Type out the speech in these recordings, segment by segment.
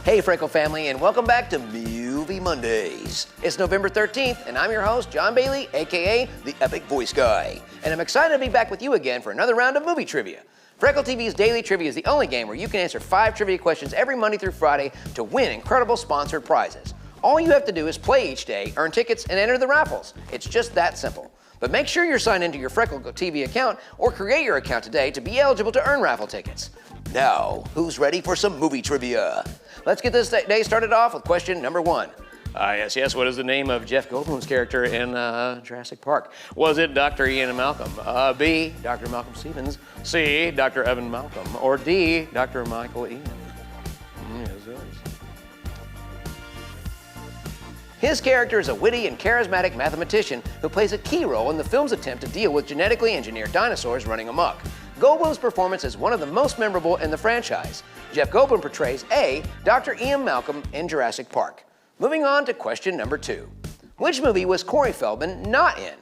Hey Freckle family, and welcome back to Movie Mondays. It's November 13th, and I'm your host, John Bailey, aka the Epic Voice Guy. And I'm excited to be back with you again for another round of movie trivia. Freckle TV's Daily Trivia is the only game where you can answer 5 trivia questions every Monday through Friday to win incredible sponsored prizes. All you have to do is play each day, earn tickets, and enter the raffles. It's just that simple. But make sure you're signed into your Freckle TV account or create your account today to be eligible to earn raffle tickets. Now, who's ready for some movie trivia? Let's get this day started off with question number 1. Yes, what is the name of Jeff Goldblum's character in Jurassic Park? Was it Dr. Ian Malcolm? B, Dr. Malcolm Stevens, C, Dr. Evan Malcolm, or D, Dr. Michael Ian? Yes, it is. His character is a witty and charismatic mathematician who plays a key role in the film's attempt to deal with genetically engineered dinosaurs running amok. Goldblum's performance is one of the most memorable in the franchise. Jeff Goldblum portrays A, Dr. Ian Malcolm in Jurassic Park. Moving on to question number 2. Which movie was Corey Feldman not in?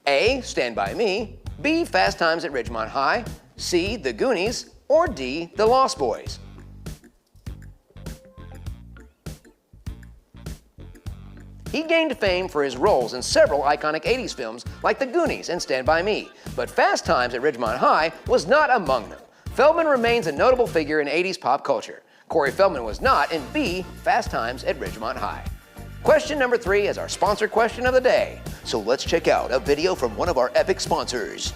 A, Stand By Me, B, Fast Times at Ridgemont High, C, The Goonies, or D, The Lost Boys? He gained fame for his roles in several iconic 80s films like The Goonies and Stand By Me, but Fast Times at Ridgemont High was not among them. Feldman remains a notable figure in 80s pop culture. Corey Feldman was not in B, Fast Times at Ridgemont High. Question number 3 is our sponsored question of the day. So let's check out a video from one of our epic sponsors.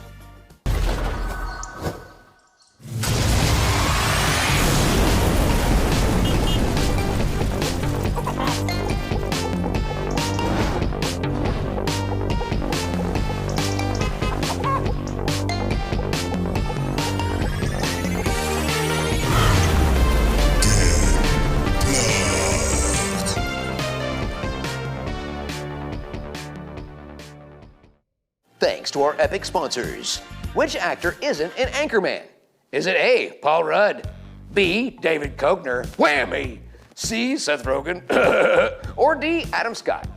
Thanks to our epic sponsors. Which actor isn't in Anchorman? Is it A, Paul Rudd, B, David Koechner, whammy, C, Seth Rogen, or D, Adam Scott?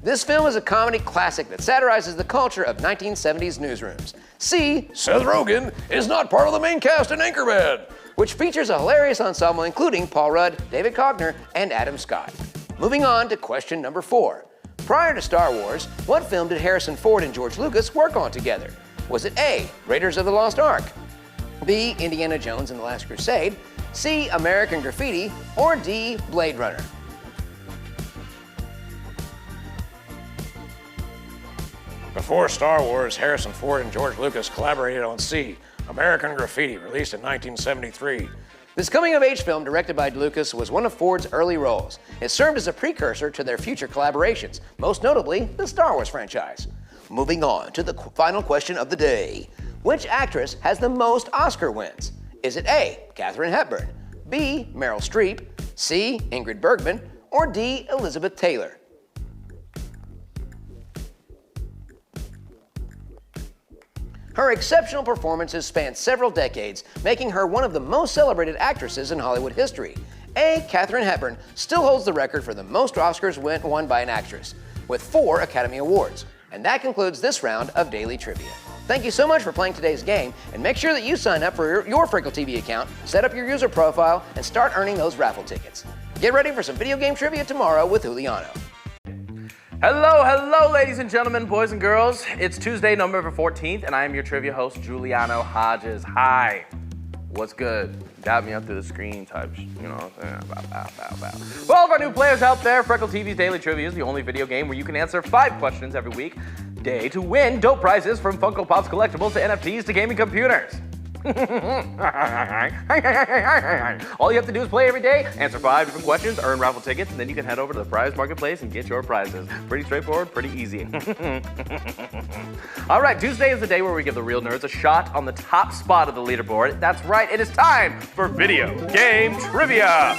This film is a comedy classic that satirizes the culture of 1970s newsrooms. C, Seth Rogen is not part of the main cast in Anchorman, which features a hilarious ensemble including Paul Rudd, David Koechner, and Adam Scott. Moving on to question number 4. Prior to Star Wars, what film did Harrison Ford and George Lucas work on together? Was it A, Raiders of the Lost Ark, B, Indiana Jones and the Last Crusade, C, American Graffiti, or D, Blade Runner? Before Star Wars, Harrison Ford and George Lucas collaborated on C, American Graffiti, released in 1973. This coming-of-age film, directed by Lucas, was one of Ford's early roles. It served as a precursor to their future collaborations, most notably the Star Wars franchise. Moving on to the final question of the day. Which actress has the most Oscar wins? Is it A, Katharine Hepburn, B, Meryl Streep, C, Ingrid Bergman, or D, Elizabeth Taylor? Her exceptional performances span several decades, making her one of the most celebrated actresses in Hollywood history. A, Katharine Hepburn still holds the record for the most Oscars won by an actress, with 4 Academy Awards. And that concludes this round of Daily Trivia. Thank you so much for playing today's game, and make sure that you sign up for your Freckle TV account, set up your user profile, and start earning those raffle tickets. Get ready for some video game trivia tomorrow with Juliano. Hello, ladies and gentlemen, boys and girls. It's Tuesday, November 14th, and I am your trivia host, Juliano Hodges. Hi. What's good? Dab me up through the screen type, you know what I'm saying? For all of our new players out there, Freckle TV's Daily Trivia is the only video game where you can answer 5 questions every week day to win dope prizes from Funko Pop's collectibles to NFTs to gaming computers. All you have to do is play every day, answer 5 different questions, earn raffle tickets, and then you can head over to the prize marketplace and get your prizes. Pretty straightforward, pretty easy. All right, Tuesday is the day where we give the real nerds a shot on the top spot of the leaderboard. That's right, it is time for video game trivia.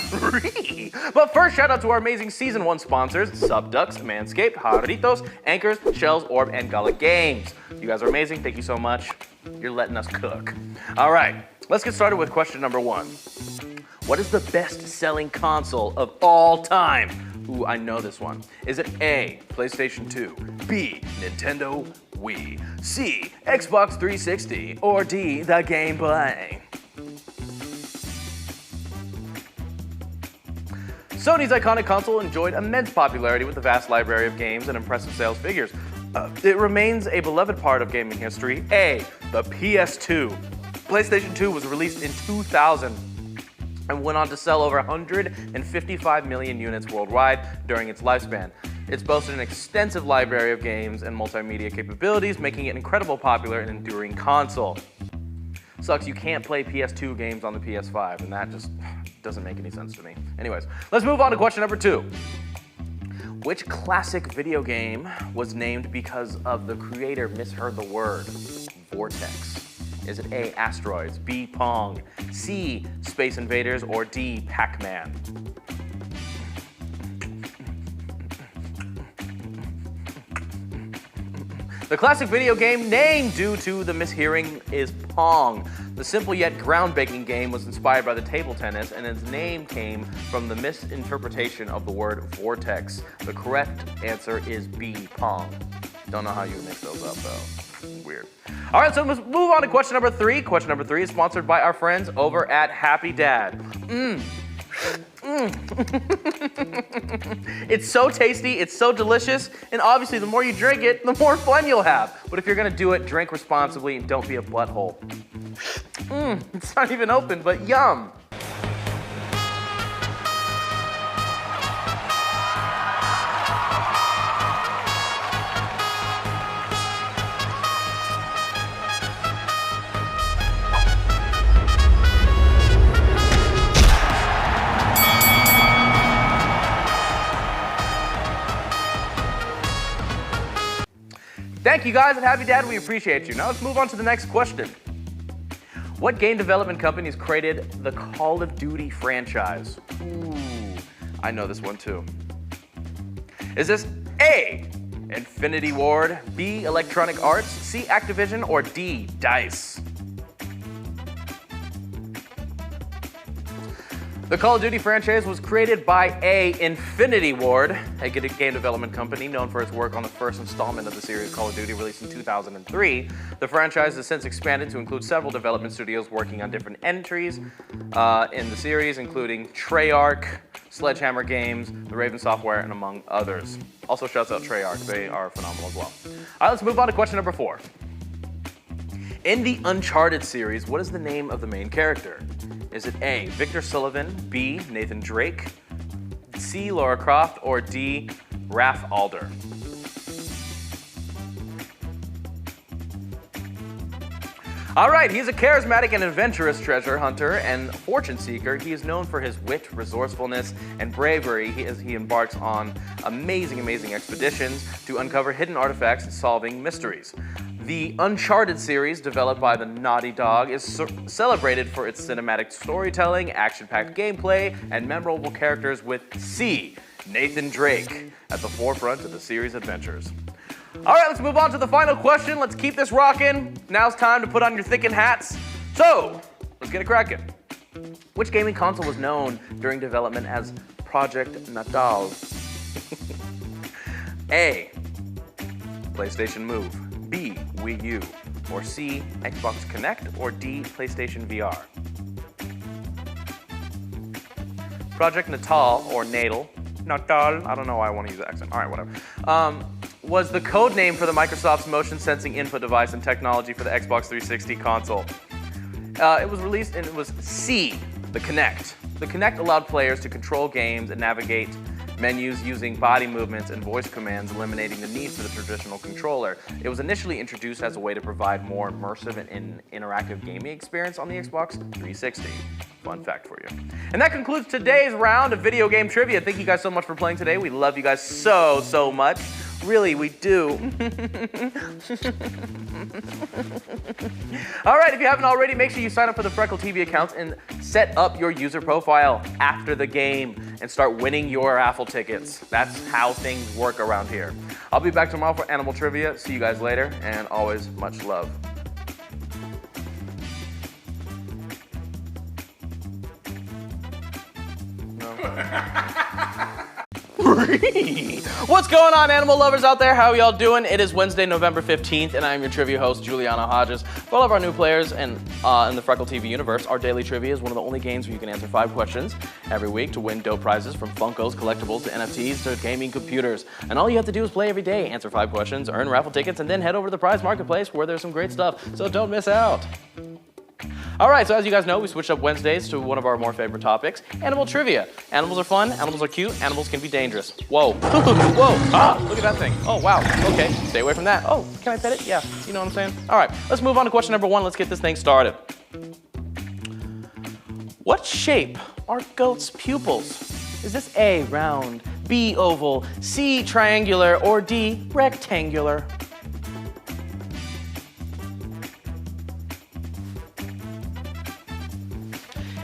But first, shout out to our amazing Season 1 sponsors, Subducks, Manscaped, Jarritos, Anchors, Shells, Orb, and Gullah Games. You guys are amazing, thank you so much. You're letting us cook. All right, let's get started with question number 1. What is the best-selling console of all time? Ooh, I know this one. Is it A, PlayStation 2, B, Nintendo Wii, C, Xbox 360, or D, the Game Boy? Sony's iconic console enjoyed immense popularity with a vast library of games and impressive sales figures. It remains a beloved part of gaming history. A, the PS2. PlayStation 2 was released in 2000 and went on to sell over 155 million units worldwide during its lifespan. It's boasted an extensive library of games and multimedia capabilities, making it an incredibly popular and enduring console. Sucks you can't play PS2 games on the PS5, and that just doesn't make any sense to me. Anyways, let's move on to question number 2. Which classic video game was named because of the creator misheard the word vortex? Is it A, Asteroids, B, Pong, C, Space Invaders, or D, Pac-Man? The classic video game named due to the mishearing is Pong. The simple yet groundbreaking game was inspired by the table tennis, and its name came from the misinterpretation of the word vortex. The correct answer is B, Pong. Don't know how you mix those up, though. Weird. All right, so let's move on to question number 3. Question number 3 is sponsored by our friends over at Happy Dad. It's so tasty, it's so delicious, and obviously the more you drink it, the more fun you'll have. But if you're gonna do it, drink responsibly and don't be a butthole. It's not even open, but yum. Thank you guys at Happy Dad, we appreciate you. Now let's move on to the next question. What game development companies created the Call of Duty franchise? Ooh, I know this one too. Is this A, Infinity Ward, B, Electronic Arts, C, Activision, or D, DICE? The Call of Duty franchise was created by A, Infinity Ward, a game development company known for its work on the first installment of the series Call of Duty, released in 2003. The franchise has since expanded to include several development studios working on different entries in the series, including Treyarch, Sledgehammer Games, The Raven Software, and among others. Also shouts out Treyarch, they are phenomenal as well. All right, let's move on to question number 4. In the Uncharted series, what is the name of the main character? Is it A, Victor Sullivan, B, Nathan Drake, C, Lara Croft, or D, Raph Alder? All right, he's a charismatic and adventurous treasure hunter and fortune seeker. He is known for his wit, resourcefulness, and bravery as he embarks on amazing expeditions to uncover hidden artifacts and solving mysteries. The Uncharted series, developed by the Naughty Dog, is celebrated for its cinematic storytelling, action-packed gameplay, and memorable characters with C, Nathan Drake, at the forefront of the series' adventures. All right, let's move on to the final question. Let's keep this rocking. Now's time to put on your thinking hats. So, let's get it cracking. Which gaming console was known during development as Project Natal? A, PlayStation Move, B, Wii U, or C, Xbox Kinect, or D, PlayStation VR? Project Natal, or Natal, I don't know why I want to use the accent, all right, whatever, was the code name for the Microsoft's motion sensing input device and technology for the Xbox 360 console. It was released and it was C, the Kinect. The Kinect allowed players to control games and navigate menus using body movements and voice commands, eliminating the need for the traditional controller. It was initially introduced as a way to provide more immersive and interactive gaming experience on the Xbox 360. Fun fact for you. And that concludes today's round of video game trivia. Thank you guys so much for playing today. We love you guys so much. Really, we do. All right, if you haven't already, make sure you sign up for the Freckle TV account and set up your user profile after the game and start winning your raffle tickets. That's how things work around here. I'll be back tomorrow for Animal Trivia. See you guys later, and always much love. What's going on, animal lovers out there? How y'all doing? It is Wednesday, November 15th, and I'm your trivia host, Juliana Hodges. For all of our new players and in the Freckle TV universe, our daily trivia is one of the only games where you can answer 5 questions every week to win dope prizes from Funkos, collectibles, to NFTs, to gaming computers. And all you have to do is play every day, answer 5 questions, earn raffle tickets, and then head over to the prize marketplace where there's some great stuff. So don't miss out. All right, so as you guys know, we switched up Wednesdays to one of our more favorite topics, animal trivia. Animals are fun, animals are cute, animals can be dangerous. Whoa, whoa, ah, look at that thing. Oh, wow, okay, stay away from that. Oh, can I pet it? Yeah, you know what I'm saying? All right, let's move on to question number 1. Let's get this thing started. What shape are goats' pupils? Is this A, round, B, oval, C, triangular, or D, rectangular?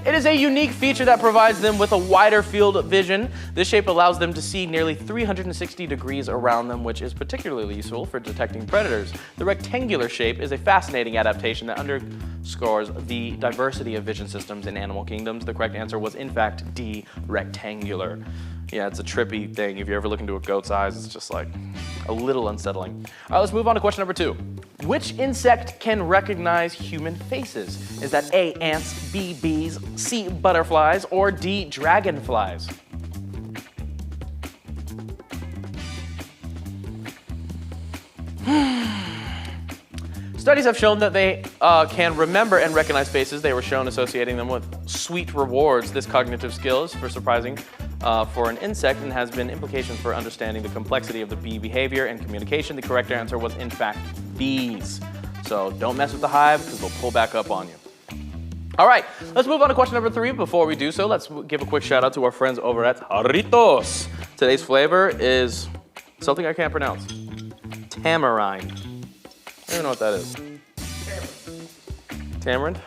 It is a unique feature that provides them with a wider field of vision. This shape allows them to see nearly 360 degrees around them, which is particularly useful for detecting predators. The rectangular shape is a fascinating adaptation that underscores the diversity of vision systems in animal kingdoms. The correct answer was, in fact, D, rectangular. Yeah, it's a trippy thing. If you ever look into a goat's eyes, it's just like a little unsettling. All right, let's move on to question number 2. Which insect can recognize human faces? Is that A, ants, B, bees, C, butterflies, or D, dragonflies? Studies have shown that they can remember and recognize faces. They were shown associating them with sweet rewards. This cognitive skill is surprising for an insect and has been implications for understanding the complexity of the bee behavior and communication. The correct answer was, in fact, bees. So don't mess with the hive because they'll pull back up on you. All right, let's move on to question number 3. Before we do so, let's give a quick shout out to our friends over at Jarritos. Today's flavor is something I can't pronounce. Tamarind. I don't even know what that is. Tamarind?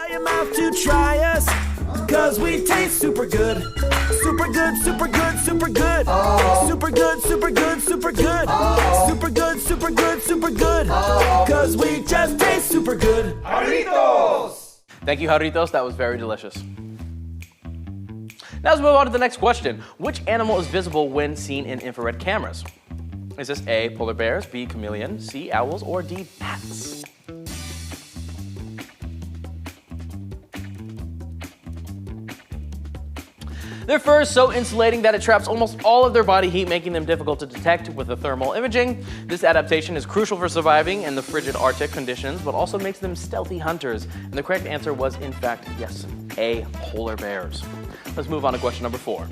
Your mouth to try us, cause we taste super good. Super good, super good, super good. Super good, super good, super good. Super good, super good, super good. Cause we just taste super good. Jarritos! Thank you, Jarritos. That was very delicious. Now let's move on to the next question. Which animal is visible when seen in infrared cameras? Is this A, polar bears, B, chameleon, C, owls, or D, bats? Their fur is so insulating that it traps almost all of their body heat, making them difficult to detect with the thermal imaging. This adaptation is crucial for surviving in the frigid Arctic conditions, but also makes them stealthy hunters. And the correct answer was, in fact, yes, A, polar bears. Let's move on to question number 4.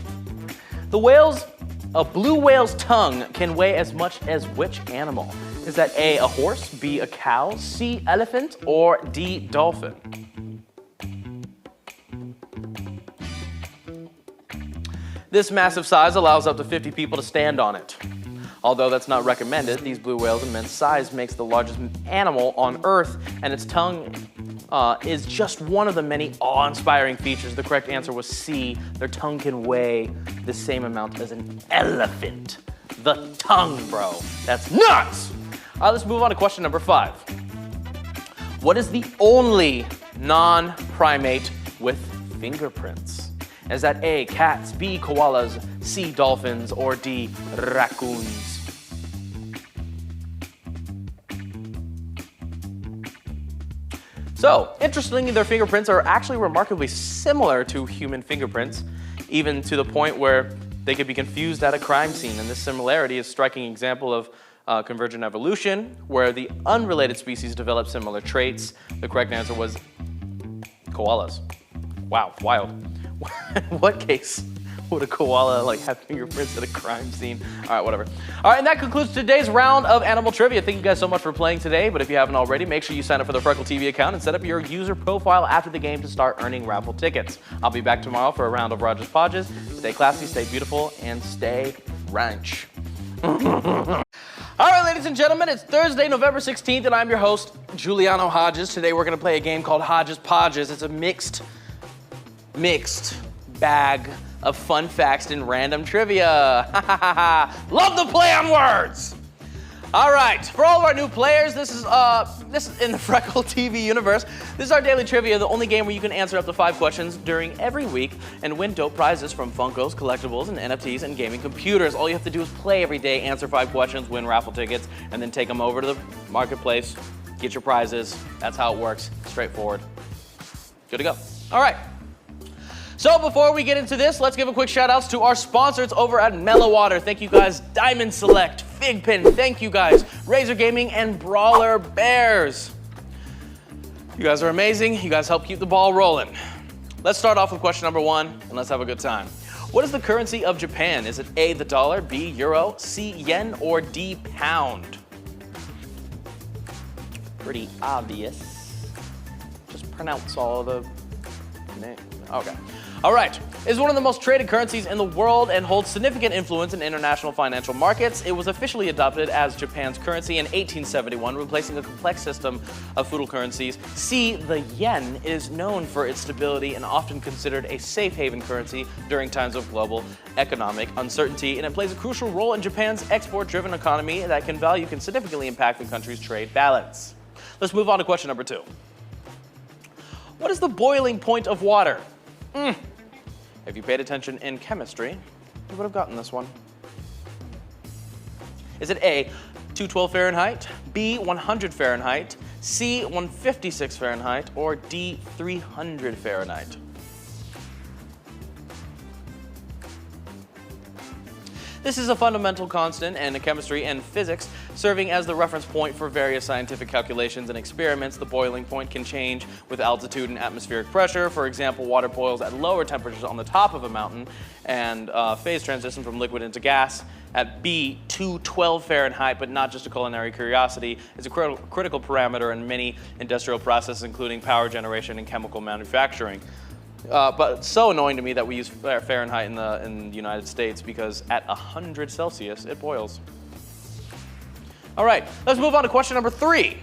A blue whale's tongue can weigh as much as which animal? Is that A, a horse, B, a cow, C, elephant, or D, dolphin? This massive size allows up to 50 people to stand on it. Although that's not recommended, these blue whales' immense size makes the largest animal on Earth, and its tongue is just one of the many awe-inspiring features. The correct answer was C. Their tongue can weigh the same amount as an elephant. The tongue, bro. That's nuts! All right, let's move on to question number 5. What is the only non-primate with fingerprints? Is that A, cats, B, koalas, C, dolphins, or D, raccoons? So, interestingly, their fingerprints are actually remarkably similar to human fingerprints, even to the point where they could be confused at a crime scene. And this similarity is a striking example of convergent evolution, where the unrelated species develop similar traits. The correct answer was koalas. Wow, wild. In what case would a koala have fingerprints at a crime scene? All right, whatever. All right, and that concludes today's round of animal trivia. Thank you guys so much for playing today, but if you haven't already, make sure you sign up for the Freckle TV account and set up your user profile after the game to start earning raffle tickets. I'll be back tomorrow for a round of Rogers Podges. Stay classy, stay beautiful, and stay ranch. All right, ladies and gentlemen, it's Thursday, November 16th, and I'm your host, Giuliano Hodges. Today we're gonna play a game called Hodges Podges. It's a mixed bag of fun facts and random trivia. Love the play on words. All right, for all of our new players, this is in the Freckle TV universe. This is our daily trivia, the only game where you can answer up to 5 questions during every week and win dope prizes from Funkos, collectibles, and NFTs and gaming computers. All you have to do is play every day, answer 5 questions, win raffle tickets, and then take them over to the marketplace get your prizes. That's how it works. Straightforward. Good to go. All right. So before we get into this, let's give a quick shout outs to our sponsors over at Mellow Water. Thank you guys, Diamond Select, Figpin, thank you guys, Razor Gaming, and Brawler Bears. You guys are amazing. You guys help keep the ball rolling. Let's start off with question number 1, and let's have a good time. What is the currency of Japan? Is it A, the dollar, B, euro, C, yen, or D, pound? Pretty obvious. Just pronounce all of the names. Okay. All right. It is one of the most traded currencies in the world and holds significant influence in international financial markets. It was officially adopted as Japan's currency in 1871, replacing a complex system of feudal currencies. C, the yen is known for its stability and often considered a safe haven currency during times of global economic uncertainty, and it plays a crucial role in Japan's export-driven economy that can significantly impact the country's trade balance. Let's move on to question number 2. What is the boiling point of water? If you paid attention in chemistry, you would have gotten this one. Is it A, 212 Fahrenheit, B, 100 Fahrenheit, C, 156 Fahrenheit, or D, 300 Fahrenheit? This is a fundamental constant in chemistry and physics, serving as the reference point for various scientific calculations and experiments. The boiling point can change with altitude and atmospheric pressure. For example, water boils at lower temperatures on the top of a mountain, and phase transition from liquid into gas at B, 212 Fahrenheit, but not just a culinary curiosity. It's a critical parameter in many industrial processes, including power generation and chemical manufacturing. But it's so annoying to me that we use Fahrenheit in the United States, because at 100 Celsius, it boils. All right, let's move on to question number 3.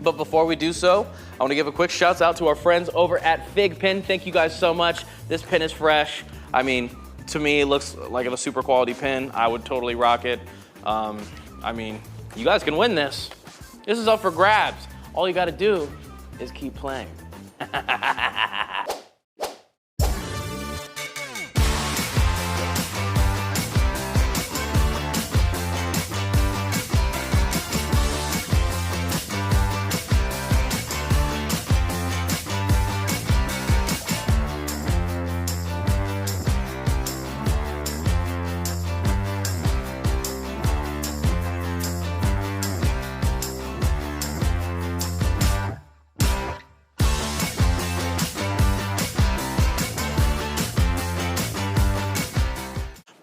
But before we do so, I want to give a quick shout out to our friends over at Figpin. Thank you guys so much. This pin is fresh. I mean, to me, it looks like a super quality pin. I would totally rock it. I mean, you guys can win this. This is up for grabs. All you got to do is keep playing.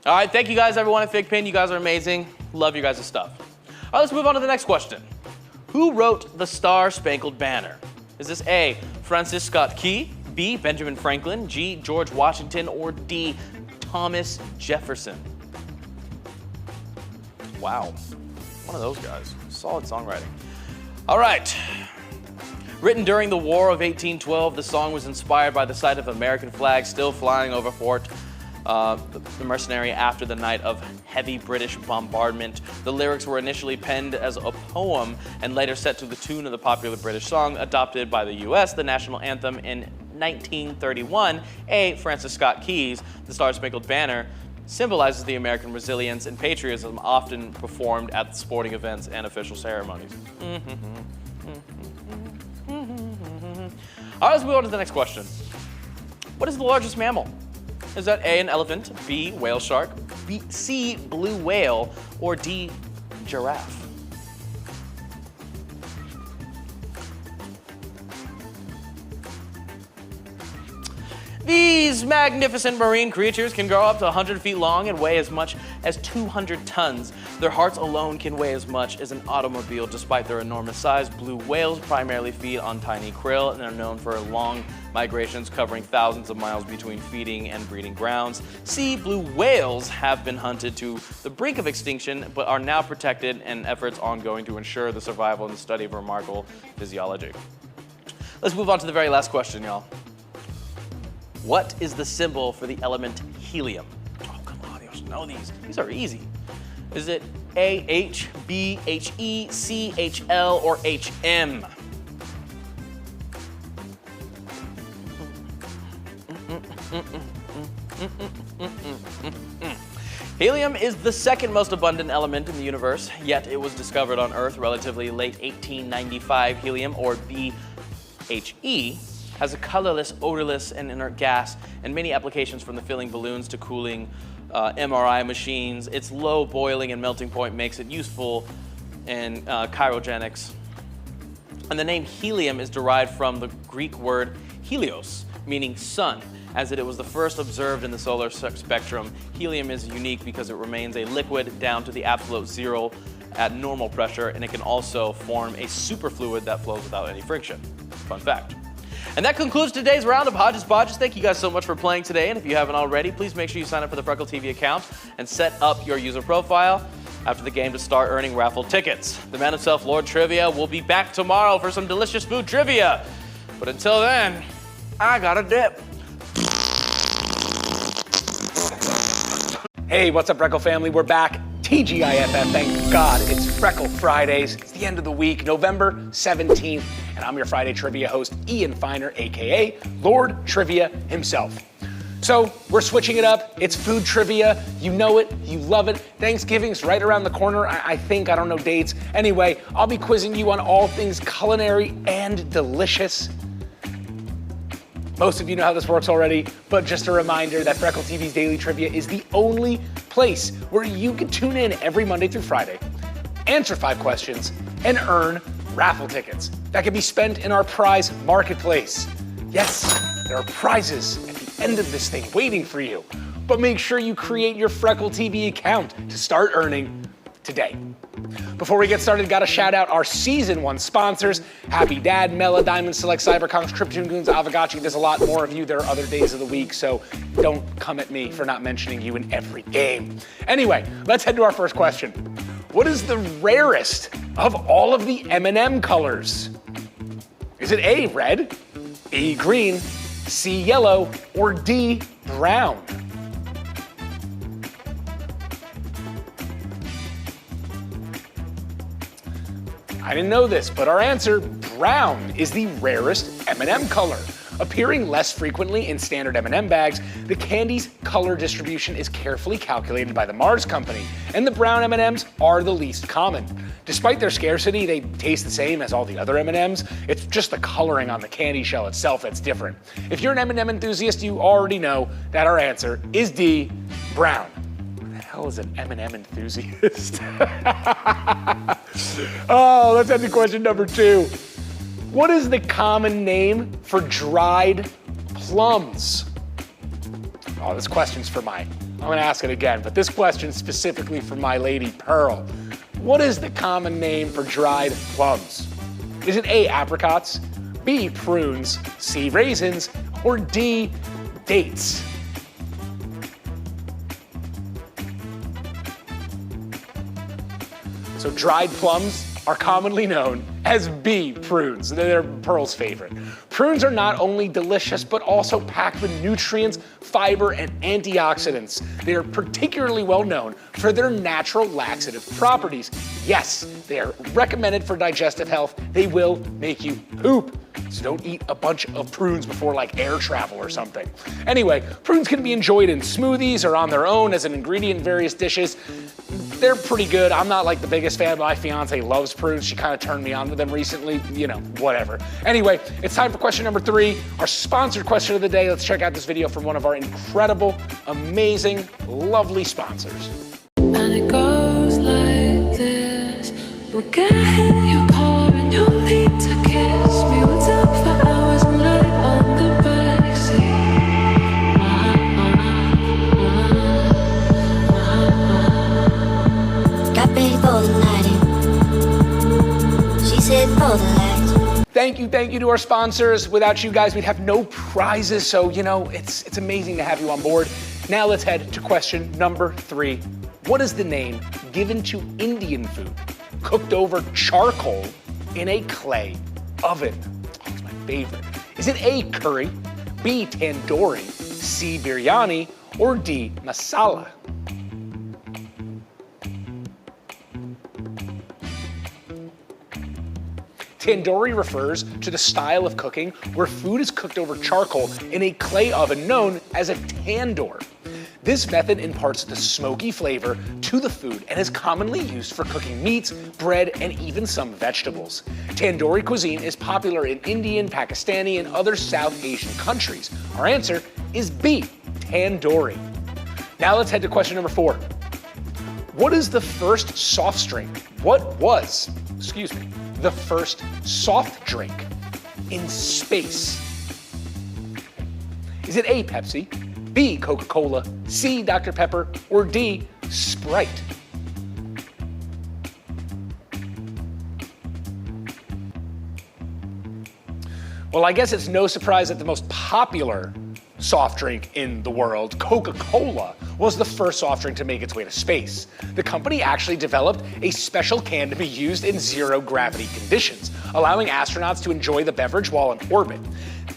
All right, thank you guys, everyone at Figpin. You guys are amazing. Love you guys' stuff. All right, let's move on to the next question. Who wrote the Star Spangled Banner? Is this A, Francis Scott Key, B, Benjamin Franklin, G, George Washington, or D, Thomas Jefferson? Wow, one of those guys. Solid songwriting. All right. Written during the War of 1812, the song was inspired by the sight of American flags still flying over Fort the Mercenary after the night of heavy British bombardment. The lyrics were initially penned as a poem and later set to the tune of the popular British song adopted by the U.S., the national anthem in 1931. A, Francis Scott Key's The Star Spangled Banner symbolizes the American resilience and patriotism often performed at sporting events and official ceremonies. All right, let's move on to the next question. What is the largest mammal? Is that A, an elephant, B, whale shark, B, C, blue whale, or D, giraffe? These magnificent marine creatures can grow up to 100 feet long and weigh as much as 200 tons. Their hearts alone can weigh as much as an automobile. Despite their enormous size, blue whales primarily feed on tiny krill and are known for long migrations covering thousands of miles between feeding and breeding grounds. C, blue whales have been hunted to the brink of extinction but are now protected, and efforts ongoing to ensure the survival and the study of remarkable physiology. Let's move on to the very last question, y'all. What is the symbol for the element helium? Oh, come on, you should know these. These are easy. Is it A, H, B, H, E, C, H, L, or H, M? Helium is the second most abundant element in the universe, yet it was discovered on Earth relatively late 1895. Helium, or BHE, has a colorless, odorless, and inert gas, and many applications from the filling balloons to cooling MRI machines. Its low boiling and melting point makes it useful in cryogenics. And the name helium is derived from the Greek word helios, meaning sun, as it was the first observed in the solar spectrum. Helium is unique because it remains a liquid down to the absolute zero at normal pressure, and it can also form a superfluid that flows without any friction. Fun fact. And that concludes today's round of Hodges Bodges. Thank you guys so much for playing today, and if you haven't already, please make sure you sign up for the Freckle TV account and set up your user profile after the game to start earning raffle tickets. The man himself, Lord Trivia, will be back tomorrow for some delicious food trivia. But until then, I gotta dip. Hey, what's up, Freckle family? We're back. TGIFF, thank God. It's Freckle Fridays. It's the end of the week, November 17th, and I'm your Friday trivia host, Ian Finer, AKA Lord Trivia himself. So we're switching it up. It's food trivia. You know it, you love it. Thanksgiving's right around the corner, I think. I don't know dates. Anyway, I'll be quizzing you on all things culinary and delicious. Most of you know how this works already, but just a reminder that Freckle TV's Daily Trivia is the only place where you can tune in every Monday through Friday, answer 5 questions, and earn raffle tickets that can be spent in our prize marketplace. Yes, there are prizes at the end of this thing waiting for you, but make sure you create your Freckle TV account to start earning today. Before we get started, gotta shout out our Season 1 sponsors, Happy Dad, Mela, Diamond Select, Cyberconks, Krypton Goons, Avagachi. There's a lot more of you. There are other days of the week, so don't come at me for not mentioning you in every game. Anyway, let's head to our first question. What is the rarest of all of the M&M colors? Is it A, red, B, green, C, yellow, or D, brown? I didn't know this, but our answer, brown, is the rarest M&M color. Appearing less frequently in standard M&M bags, the candy's color distribution is carefully calculated by the Mars Company, and the brown M&Ms are the least common. Despite their scarcity, they taste the same as all the other M&Ms. It's just the coloring on the candy shell itself that's different. If you're an M&M enthusiast, you already know that our answer is D, brown. Hell is an M&M enthusiast? Oh, let's head to question number 2. What is the common name for dried plums? Oh, this question's for I'm gonna ask it again, but this question's specifically for my lady Pearl. What is the common name for dried plums? Is it A, apricots, B, prunes, C, raisins, or D, dates? So dried plums are commonly known as B, prunes. They're Pearl's favorite. Prunes are not only delicious, but also packed with nutrients, fiber, and antioxidants. They are particularly well known for their natural laxative properties. Yes, they are recommended for digestive health. They will make you poop. So don't eat a bunch of prunes before like air travel or something. Anyway, prunes can be enjoyed in smoothies or on their own as an ingredient in various dishes. They're pretty good. I'm not like the biggest fan, but my fiance loves prunes. She kind of turned me on to them recently, you know, whatever. Anyway, it's time for question number 3, our sponsored question of the day. Let's check out this video from one of our incredible, amazing, lovely sponsors. And it goes like this. We'll get your car and you'll need to kiss me. We'll talk for hours and lie on the backseat. Got ready for the night. She said for the lights. Thank you to our sponsors. Without you guys, we'd have no prizes. So, you know, it's amazing to have you on board. Now let's head to question number 3. What is the name given to Indian food cooked over charcoal in a clay oven? Oh, it's my favorite. Is it A, curry, B, tandoori, C, biryani, or D, masala? Tandoori refers to the style of cooking where food is cooked over charcoal in a clay oven known as a tandoor. This method imparts the smoky flavor to the food and is commonly used for cooking meats, bread, and even some vegetables. Tandoori cuisine is popular in Indian, Pakistani, and other South Asian countries. Our answer is B, tandoori. Now let's head to question number 4. What is the first soft drink? What was, the first soft drink in space? Is it A, Pepsi, B, Coca-Cola, C, Dr. Pepper, or D, Sprite? Well, I guess it's no surprise that the most popular soft drink in the world, Coca-Cola, was the first soft drink to make its way to space. The company actually developed a special can to be used in zero-gravity conditions, allowing astronauts to enjoy the beverage while in orbit.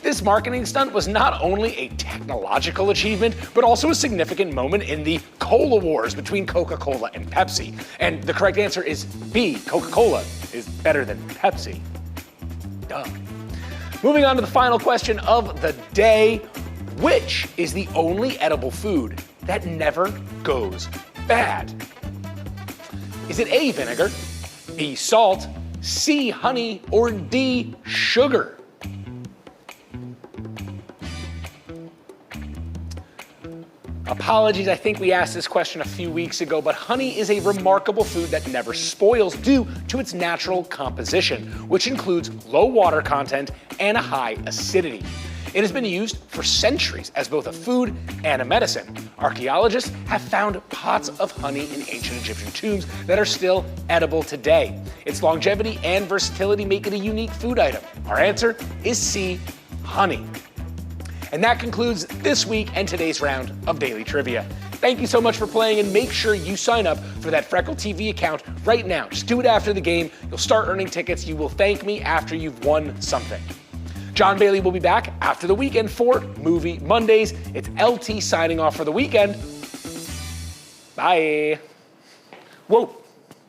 This marketing stunt was not only a technological achievement, but also a significant moment in the Cola Wars between Coca-Cola and Pepsi. And the correct answer is B, Coca-Cola is better than Pepsi. Duh. Moving on to the final question of the day. Which is the only edible food that never goes bad? Is it A, vinegar, B, salt, C, honey, or D, sugar? Apologies, I think we asked this question a few weeks ago, but honey is a remarkable food that never spoils due to its natural composition, which includes low water content and a high acidity. It has been used for centuries as both a food and a medicine. Archaeologists have found pots of honey in ancient Egyptian tombs that are still edible today. Its longevity and versatility make it a unique food item. Our answer is C, honey. And that concludes this week and today's round of Daily Trivia. Thank you so much for playing, and make sure you sign up for that Freckle TV account right now. Just do it after the game. You'll start earning tickets. You will thank me after you've won something. John Bailey will be back after the weekend for Movie Mondays. It's LT signing off for the weekend. Bye. Whoa.